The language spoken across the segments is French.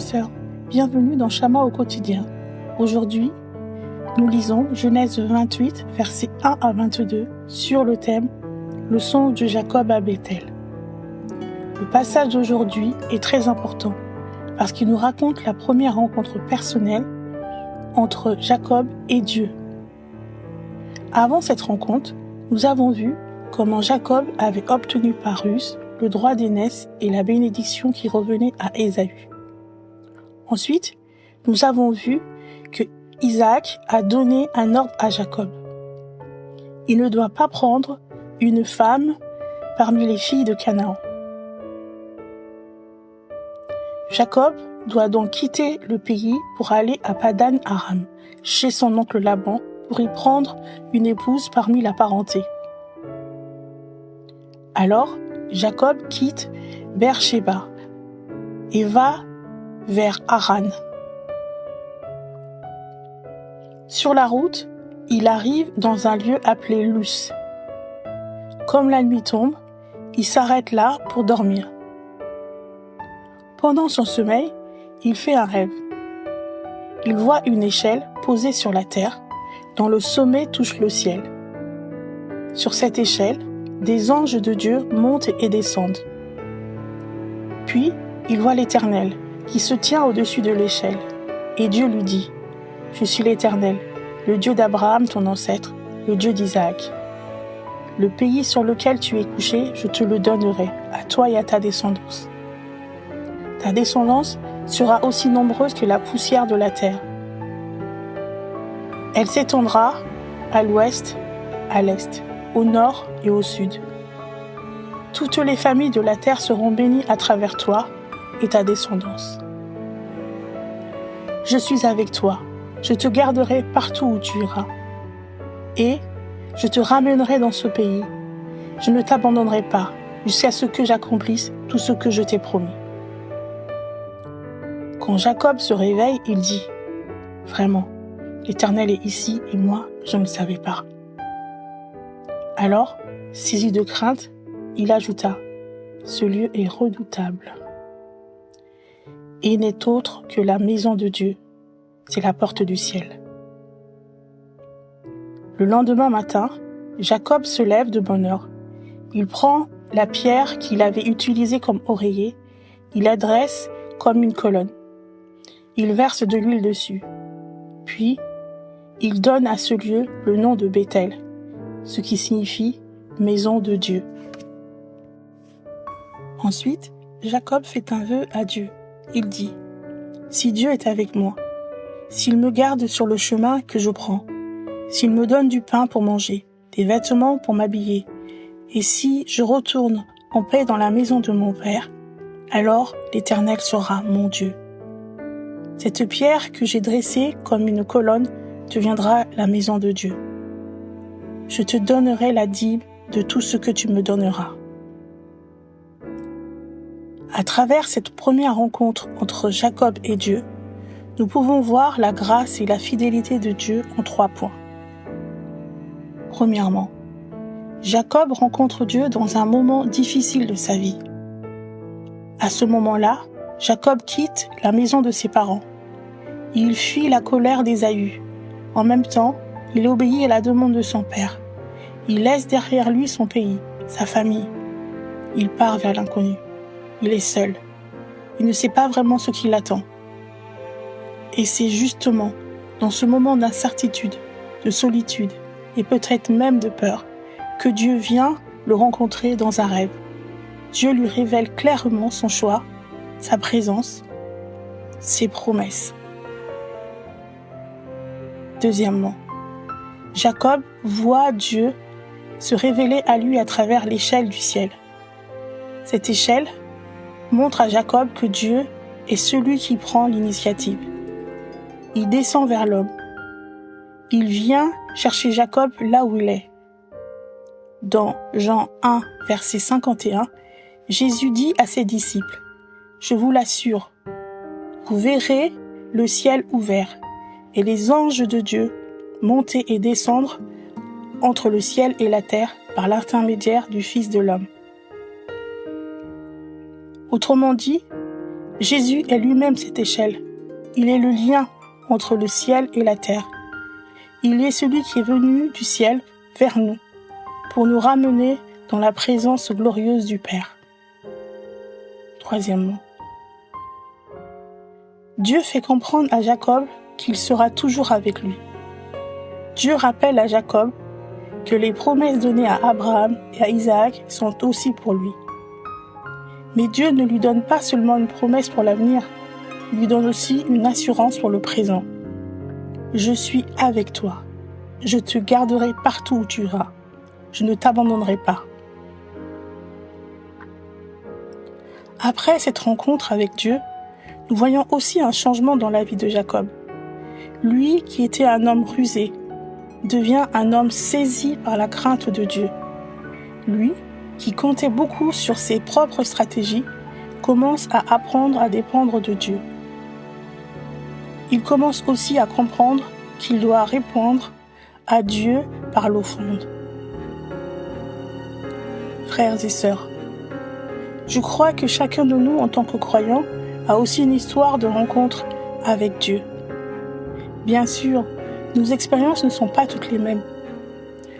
sœurs, bienvenue dans Chama au quotidien. Aujourd'hui, nous lisons Genèse 28, versets 1 à 22, sur le thème « Le songe de Jacob à Béthel ». Le passage d'aujourd'hui est très important parce qu'il nous raconte la première rencontre personnelle entre Jacob et Dieu. Avant cette rencontre, nous avons vu comment Jacob avait obtenu par ruse le droit d'aînesse et la bénédiction qui revenait à Ésaü. Ensuite, nous avons vu que Isaac a donné un ordre à Jacob. Il ne doit pas prendre une femme parmi les filles de Canaan. Jacob doit donc quitter le pays pour aller à Padan Aram, chez son oncle Laban, pour y prendre une épouse parmi la parenté. Alors, Jacob quitte Beer-Shéba et va vers Haran. Sur la route, il arrive dans un lieu appelé Luz. Comme la nuit tombe, il s'arrête là pour dormir. Pendant son sommeil, il fait un rêve. Il voit une échelle posée sur la terre, dont le sommet touche le ciel. Sur cette échelle, des anges de Dieu montent et descendent. Puis, il voit l'Éternel, qui se tient au-dessus de l'échelle. Et Dieu lui dit, « Je suis l'Éternel, le Dieu d'Abraham, ton ancêtre, le Dieu d'Isaac. Le pays sur lequel tu es couché, je te le donnerai, à toi et à ta descendance. Ta descendance sera aussi nombreuse que la poussière de la terre. Elle s'étendra à l'ouest, à l'est, au nord et au sud. Toutes les familles de la terre seront bénies à travers toi et ta descendance. Je suis avec toi, je te garderai partout où tu iras. Et je te ramènerai dans ce pays. Je ne t'abandonnerai pas jusqu'à ce que j'accomplisse tout ce que je t'ai promis. » Quand Jacob se réveille, il dit « Vraiment, l'Éternel est ici et moi, je ne le savais pas. » Alors, saisi de crainte, il ajouta « Ce lieu est redoutable. » Et n'est autre que la maison de Dieu, c'est la porte du ciel. Le lendemain matin, Jacob se lève de bonne heure. Il prend la pierre qu'il avait utilisée comme oreiller, il la dresse comme une colonne. Il verse de l'huile dessus. Puis, il donne à ce lieu le nom de Béthel, ce qui signifie « maison de Dieu ». Ensuite, Jacob fait un vœu à Dieu. Il dit « Si Dieu est avec moi, s'il me garde sur le chemin que je prends, s'il me donne du pain pour manger, des vêtements pour m'habiller, et si je retourne en paix dans la maison de mon Père, alors l'Éternel sera mon Dieu. Cette pierre que j'ai dressée comme une colonne deviendra la maison de Dieu. Je te donnerai la dîme de tout ce que tu me donneras. » À travers cette première rencontre entre Jacob et Dieu, nous pouvons voir la grâce et la fidélité de Dieu en 3 points. Premièrement, Jacob rencontre Dieu dans un moment difficile de sa vie. À ce moment-là, Jacob quitte la maison de ses parents. Il fuit la colère d'Ésaü. En même temps, il obéit à la demande de son père. Il laisse derrière lui son pays, sa famille. Il part vers l'inconnu. Il est seul. Il ne sait pas vraiment ce qui l'attend. Et c'est justement dans ce moment d'incertitude, de solitude et peut-être même de peur que Dieu vient le rencontrer dans un rêve. Dieu lui révèle clairement son choix, sa présence, ses promesses. Deuxièmement, Jacob voit Dieu se révéler à lui à travers l'échelle du ciel. Cette échelle montre à Jacob que Dieu est celui qui prend l'initiative. Il descend vers l'homme. Il vient chercher Jacob là où il est. Dans Jean 1, verset 51, Jésus dit à ses disciples, « Je vous l'assure, vous verrez le ciel ouvert et les anges de Dieu monter et descendre entre le ciel et la terre par l'intermédiaire du Fils de l'homme. » Autrement dit, Jésus est lui-même cette échelle. Il est le lien entre le ciel et la terre. Il est celui qui est venu du ciel vers nous pour nous ramener dans la présence glorieuse du Père. Troisièmement, Dieu fait comprendre à Jacob qu'il sera toujours avec lui. Dieu rappelle à Jacob que les promesses données à Abraham et à Isaac sont aussi pour lui. Mais Dieu ne lui donne pas seulement une promesse pour l'avenir, il lui donne aussi une assurance pour le présent. Je suis avec toi. Je te garderai partout où tu iras. Je ne t'abandonnerai pas. Après cette rencontre avec Dieu, nous voyons aussi un changement dans la vie de Jacob. Lui, qui était un homme rusé, devient un homme saisi par la crainte de Dieu. Lui, qui comptait beaucoup sur ses propres stratégies, commence à apprendre à dépendre de Dieu. Il commence aussi à comprendre qu'il doit répondre à Dieu par l'offrande. Frères et sœurs, je crois que chacun de nous, en tant que croyants, a aussi une histoire de rencontre avec Dieu. Bien sûr, nos expériences ne sont pas toutes les mêmes.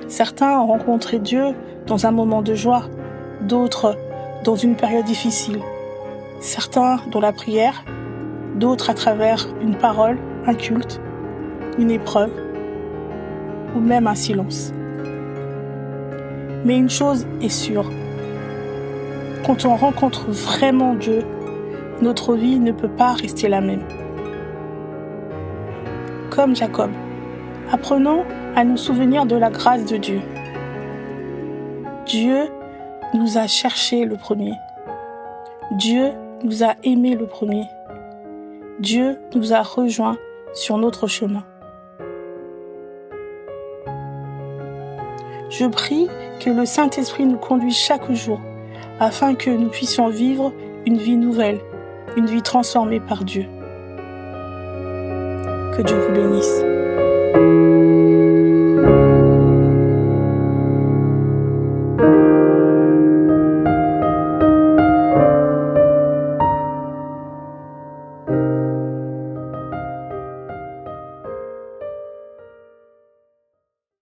Certains ont rencontré Dieu dans un moment de joie, d'autres dans une période difficile. Certains dans la prière, d'autres à travers une parole, un culte, une épreuve ou même un silence. Mais une chose est sûre, quand on rencontre vraiment Dieu, notre vie ne peut pas rester la même. Comme Jacob, apprenons à nous souvenir de la grâce de Dieu. Dieu nous a cherché le premier. Dieu nous a aimés le premier. Dieu nous a rejoints sur notre chemin. Je prie que le Saint-Esprit nous conduise chaque jour afin que nous puissions vivre une vie nouvelle, une vie transformée par Dieu. Que Dieu vous bénisse.